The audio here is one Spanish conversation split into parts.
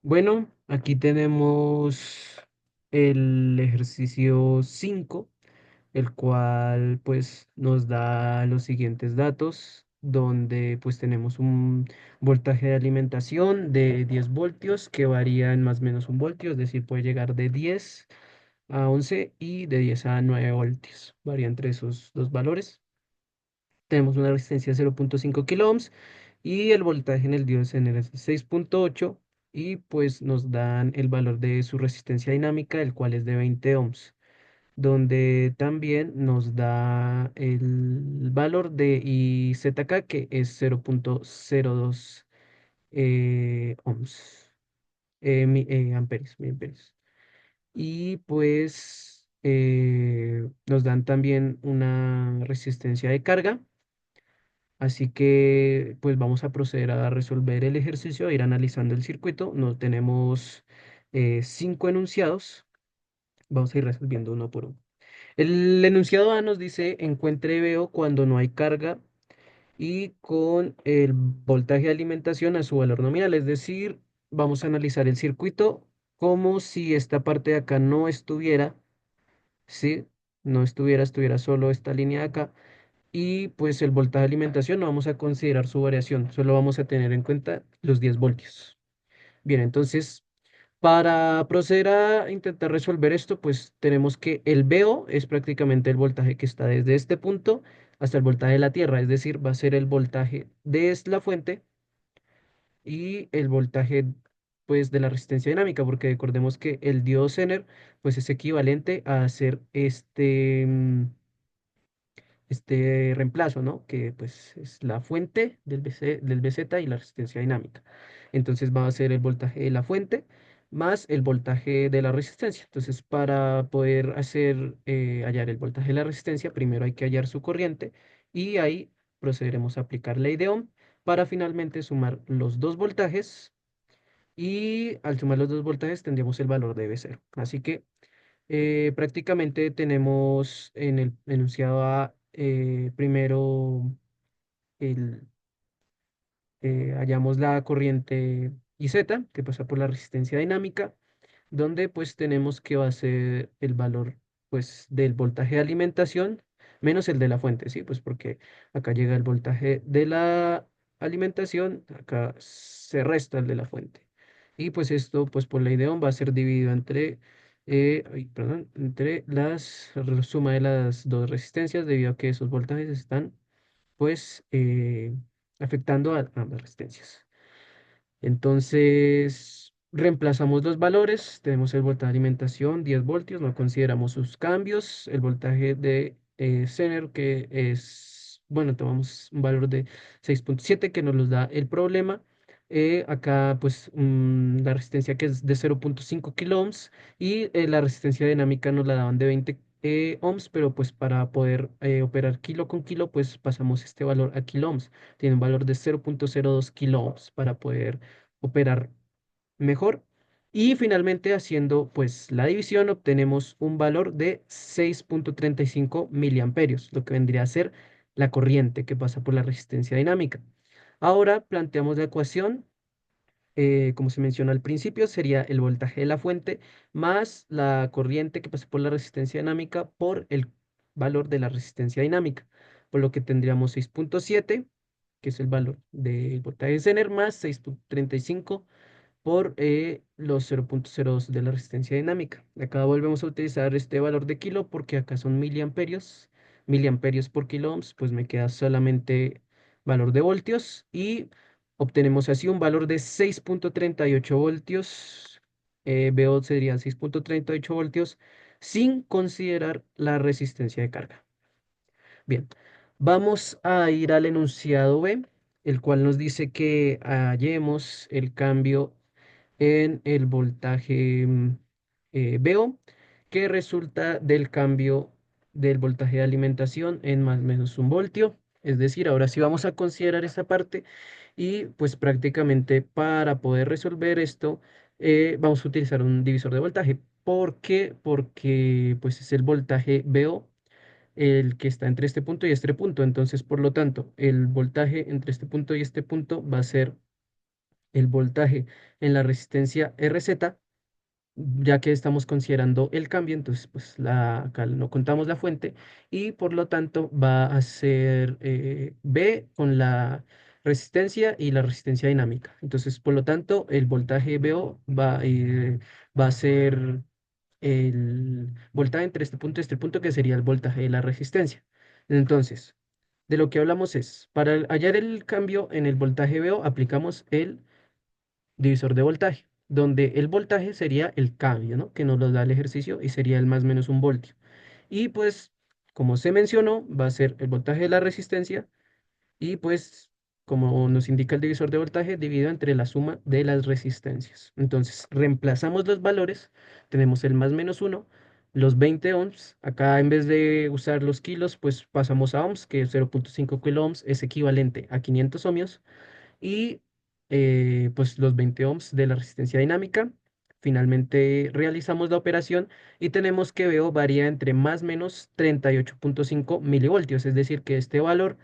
Bueno, aquí tenemos el ejercicio 5, el cual pues nos da los siguientes datos, donde pues tenemos un voltaje de alimentación de 10 voltios que varía en más o menos un voltio, es decir, puede llegar de 10 a 11 y de 10 a 9 voltios, varía entre esos dos valores. Tenemos una resistencia de 0,5 kilo ohms y el voltaje en el diodo general es de 6,8 y pues nos dan el valor de su resistencia dinámica, el cual es de 20 ohms, donde también nos da el valor de IZK, que es 0,02 ohms, amperios, miliamperios. Y pues nos dan también una resistencia de carga. Así que pues vamos a proceder a resolver el ejercicio, a ir analizando el circuito. No tenemos 5 enunciados. Vamos a ir resolviendo uno por uno. El enunciado A nos dice encuentre VO cuando no hay carga y con el voltaje de alimentación a su valor nominal. Es decir, vamos a analizar el circuito como si esta parte de acá no estuviera, ¿sí? No estuviera, estuviera solo esta línea de acá. Y pues el voltaje de alimentación no vamos a considerar su variación, solo vamos a tener en cuenta los 10 voltios. Bien, entonces, para proceder a intentar resolver esto, pues tenemos que el VO es prácticamente el voltaje que está desde este punto hasta el voltaje de la Tierra, es decir, va a ser el voltaje de la fuente y el voltaje pues de la resistencia dinámica, porque recordemos que el diodo Zener pues es equivalente a hacer este reemplazo, ¿no? Que pues es la fuente del BZ y la resistencia dinámica. Entonces va a ser el voltaje de la fuente más el voltaje de la resistencia. Entonces, para poder hallar el voltaje de la resistencia, primero hay que hallar su corriente y ahí procederemos a aplicar ley de Ohm para finalmente sumar los dos voltajes y al sumar los dos voltajes tendríamos el valor de V0. Así que prácticamente tenemos en el enunciado A primero el, hallamos la corriente IZ que pasa por la resistencia dinámica, donde pues tenemos que va a ser el valor pues del voltaje de alimentación menos el de la fuente, ¿sí? Pues porque acá llega el voltaje de la alimentación, acá se resta el de la fuente. Y pues esto pues por ley de Ohm va a ser dividido entre, perdón, entre la suma de las dos resistencias debido a que esos voltajes están pues afectando a ambas resistencias. Entonces, reemplazamos los valores, tenemos el voltaje de alimentación 10 voltios, no consideramos sus cambios, el voltaje de Zener que es, bueno, tomamos un valor de 6,7 que nos los da el problema. Acá pues la resistencia que es de 0,5 kilo ohms y la resistencia dinámica nos la daban de 20 ohms, pero pues para poder operar kilo con kilo pues pasamos este valor a kilo ohms. Tiene un valor de 0,02 kilo ohms para poder operar mejor. Y finalmente, haciendo pues la división, obtenemos un valor de 6,35 miliamperios, lo que vendría a ser la corriente que pasa por la resistencia dinámica. Ahora planteamos la ecuación, como se mencionó al principio, sería el voltaje de la fuente más la corriente que pasa por la resistencia dinámica por el valor de la resistencia dinámica, por lo que tendríamos 6,7, que es el valor del voltaje de Zener, más 6,35 por los 0,02 de la resistencia dinámica. Acá volvemos a utilizar este valor de kilo porque acá son miliamperios, miliamperios por kilo ohms, pues me queda solamente valor de voltios y obtenemos así un valor de 6,38 voltios. VO serían 6,38 voltios sin considerar la resistencia de carga. Bien, vamos a ir al enunciado B, el cual nos dice que hallemos el cambio en el voltaje VO, que resulta del cambio del voltaje de alimentación en más o menos un voltio. Es decir, ahora sí vamos a considerar esta parte y pues prácticamente para poder resolver esto vamos a utilizar un divisor de voltaje. ¿Por qué? Porque pues es el voltaje VO el que está entre este punto y este punto. Entonces, por lo tanto, el voltaje entre este punto y este punto va a ser el voltaje en la resistencia RZ, ya que estamos considerando el cambio, entonces pues acá no contamos la fuente y por lo tanto va a ser B con la resistencia y la resistencia dinámica. Entonces, por lo tanto, el voltaje BO va a ser el voltaje entre este punto y este punto, que sería el voltaje de la resistencia. Entonces, de lo que hablamos es, para hallar el cambio en el voltaje BO, aplicamos el divisor de voltaje, donde el voltaje sería el cambio, ¿no? Que nos lo da el ejercicio y sería el más menos un voltio. Y pues, como se mencionó, va a ser el voltaje de la resistencia y pues, como nos indica el divisor de voltaje, dividido entre la suma de las resistencias. Entonces, reemplazamos los valores, tenemos el más menos uno, los 20 ohms. Acá en vez de usar los kilos, pues pasamos a ohms, que 0,5 kilo ohms es equivalente a 500 ohmios y pues los 20 ohms de la resistencia dinámica. Finalmente realizamos la operación y tenemos que VO varía entre más o menos 38,5 milivoltios, es decir, que este valor,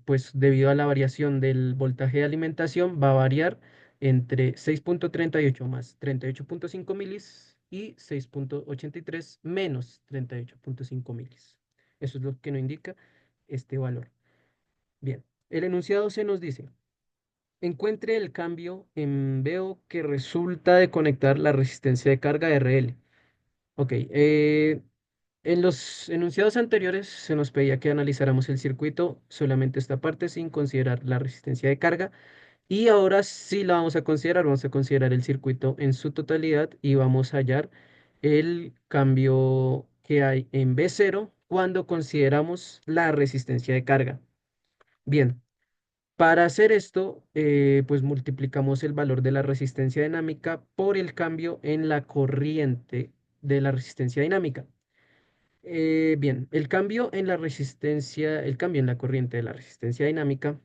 pues debido a la variación del voltaje de alimentación, va a variar entre 6,38 más 38,5 milis y 6,83 menos 38,5 milis. Eso es lo que nos indica este valor. Bien, el enunciado se nos dice: encuentre el cambio en veo que resulta de conectar la resistencia de carga RL. Ok, en los enunciados anteriores se nos pedía que analizáramos el circuito, solamente esta parte sin considerar la resistencia de carga. Y ahora sí la vamos a considerar el circuito en su totalidad y vamos a hallar el cambio que hay en B0 cuando consideramos la resistencia de carga. Bien. Para hacer esto, pues multiplicamos el valor de la resistencia dinámica por el cambio en la corriente de la resistencia dinámica. Bien, el cambio en la resistencia, el cambio en la corriente de la resistencia dinámica,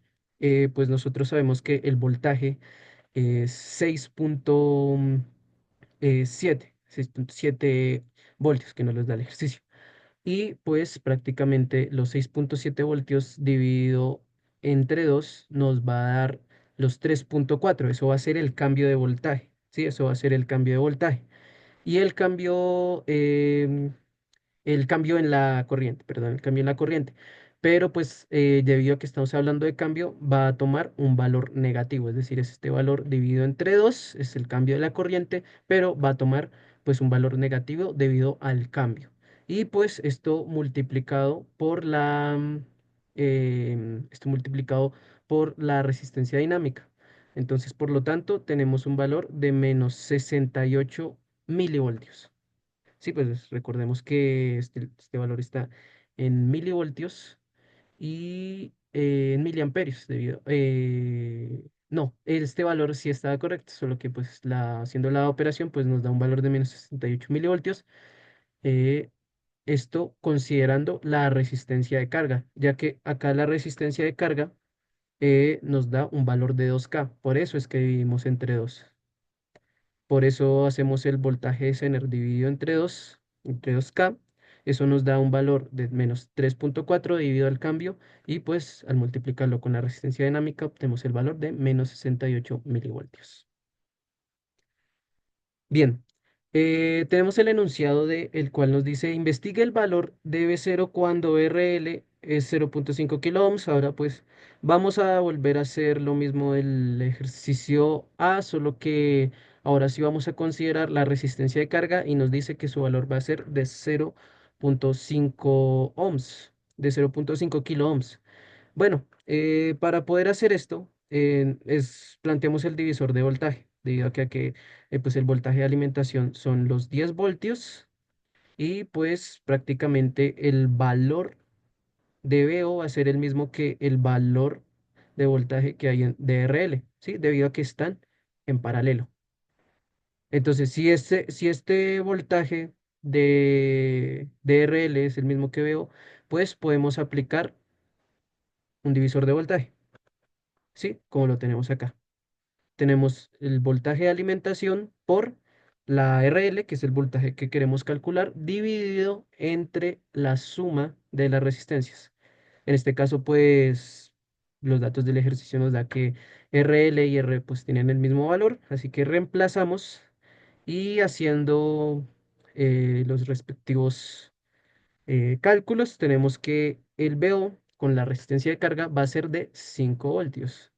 pues nosotros sabemos que el voltaje es 6,7 voltios, que nos los da el ejercicio. Y pues prácticamente los 6,7 voltios dividido entre 2 nos va a dar los 3,4. Eso va a ser el cambio de voltaje. Sí, eso va a ser el cambio de voltaje. Y el cambio en la corriente, perdón, el cambio en la corriente. Pero pues debido a que estamos hablando de cambio, va a tomar un valor negativo, es decir, es este valor dividido entre 2 es el cambio de la corriente, pero va a tomar pues un valor negativo debido al cambio. Y pues esto multiplicado por la resistencia dinámica. Entonces, por lo tanto, tenemos un valor de menos 68 milivoltios. Sí, pues recordemos que este valor está en milivoltios y en miliamperios no, este valor sí está correcto, solo que pues haciendo la operación pues nos da un valor de menos 68 milivoltios. eh, Esto considerando la resistencia de carga, ya que acá la resistencia de carga nos da un valor de 2K, por eso es que dividimos entre 2. Por eso hacemos el voltaje de Zener dividido entre 2K. Eso nos da un valor de menos 3,4 debido al cambio. Y pues al multiplicarlo con la resistencia dinámica obtenemos el valor de menos 68 milivoltios. Bien, tenemos el enunciado el cual nos dice: investigue el valor de B0 cuando RL es 0,5 kilo ohms. Ahora pues vamos a volver a hacer lo mismo del ejercicio A, solo que ahora sí vamos a considerar la resistencia de carga y nos dice que su valor va a ser de 0,5 ohms, de 0,5 kilo ohms. Bueno, para poder hacer esto, planteamos el divisor de voltaje, debido a que pues el voltaje de alimentación son los 10 voltios y pues prácticamente el valor de VO va a ser el mismo que el valor de voltaje que hay en DRL, ¿sí? Debido a que están en paralelo. Entonces, si este voltaje de DRL es el mismo que VO, pues podemos aplicar un divisor de voltaje. ¿Sí? Como lo tenemos acá. Tenemos el voltaje de alimentación por la RL, que es el voltaje que queremos calcular, dividido entre la suma de las resistencias. En este caso, pues los datos del ejercicio nos da que RL y R pues tienen el mismo valor, así que reemplazamos y haciendo los respectivos cálculos, tenemos que el VO con la resistencia de carga va a ser de 5 voltios.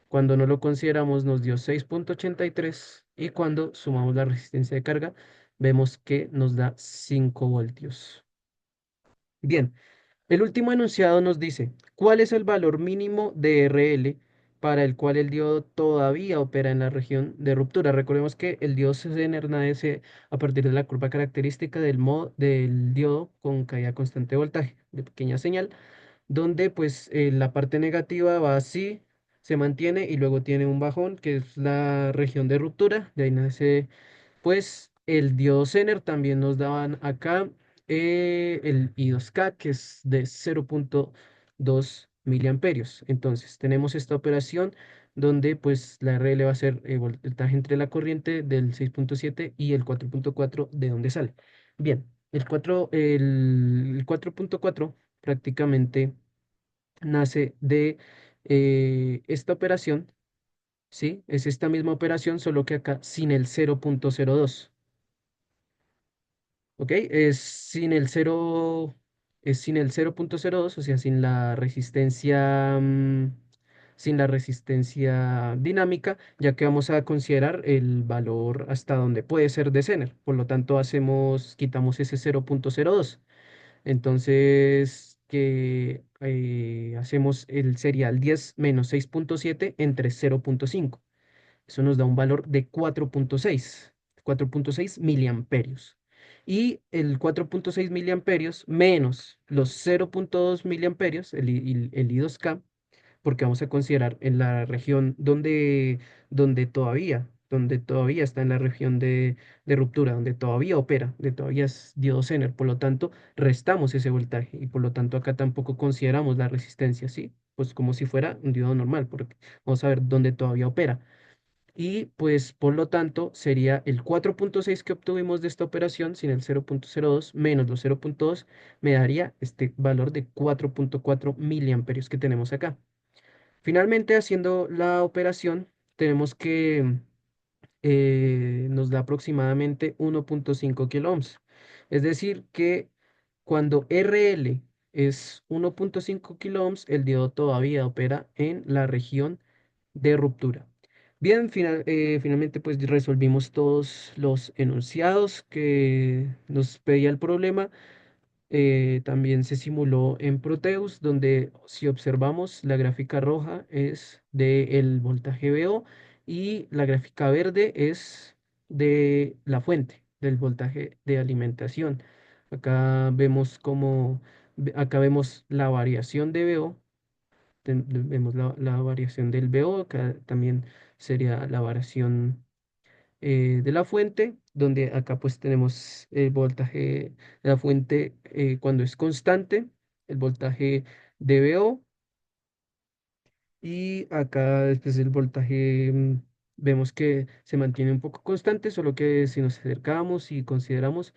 Cuando no lo consideramos nos dio 6,83 y cuando sumamos la resistencia de carga vemos que nos da 5 voltios. Bien, el último enunciado nos dice, ¿cuál es el valor mínimo de RL para el cual el diodo todavía opera en la región de ruptura? Recordemos que el diodo se enardece a partir de la curva característica del diodo con caída constante de voltaje, de pequeña señal, donde pues la parte negativa va así, se mantiene y luego tiene un bajón, que es la región de ruptura, de ahí nace pues el diodo Zener. También nos daban acá el I2K, que es de 0,2 miliamperios. Entonces, tenemos esta operación donde pues la RL va a ser voltaje entre la corriente del 6,7 y el 4,4 de donde sale. Bien, el 4,4 prácticamente nace de esta operación, ¿sí? Es esta misma operación, solo que acá sin el 0,02. ¿Ok? Es sin el 0,02, o sea, sin la resistencia dinámica, ya que vamos a considerar el valor hasta donde puede ser de Zener. Por lo tanto, quitamos ese 0,02. Entonces, hacemos el serial 10 menos 6,7 entre 0,5. Eso nos da un valor de 4,6 miliamperios. Y el 4,6 miliamperios menos los 0,2 miliamperios, el I2K, porque vamos a considerar en la región donde todavía está en la región de ruptura, donde todavía opera, donde todavía es diodo Zener. Por lo tanto, restamos ese voltaje y por lo tanto acá tampoco consideramos la resistencia, ¿sí? Pues como si fuera un diodo normal, porque vamos a ver dónde todavía opera. Y pues por lo tanto sería el 4,6 que obtuvimos de esta operación sin el 0,02 menos los 0,2 me daría este valor de 4,4 miliamperios que tenemos acá. Finalmente, haciendo la operación, tenemos que nos da aproximadamente 1,5 kilo ohms. Es decir, que cuando RL es 1,5 kilo ohms, el diodo todavía opera en la región de ruptura. Bien, finalmente pues resolvimos todos los enunciados que nos pedía el problema. También se simuló en Proteus, donde si observamos la gráfica roja es del voltaje VO y la gráfica verde es de la fuente, del voltaje de alimentación. Acá vemos acá vemos la variación de VO, vemos la variación del VO, acá también sería la variación de la fuente, donde acá pues tenemos el voltaje de la fuente cuando es constante, el voltaje de VO, y acá después el voltaje vemos que se mantiene un poco constante, solo que si nos acercamos y consideramos,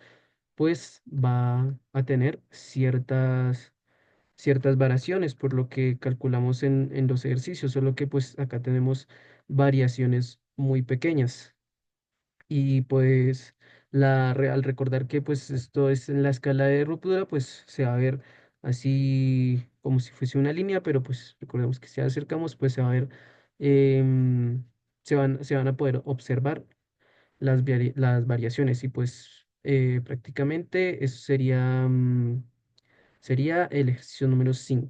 pues va a tener ciertas variaciones, por lo que calculamos en los ejercicios, solo que pues acá tenemos variaciones muy pequeñas. Y pues al recordar que pues esto es en la escala de ruptura, pues se va a ver así como si fuese una línea, pero pues recordemos que si acercamos, pues se va a ver, em, se van a poder observar las variaciones y pues prácticamente eso sería el ejercicio número 5.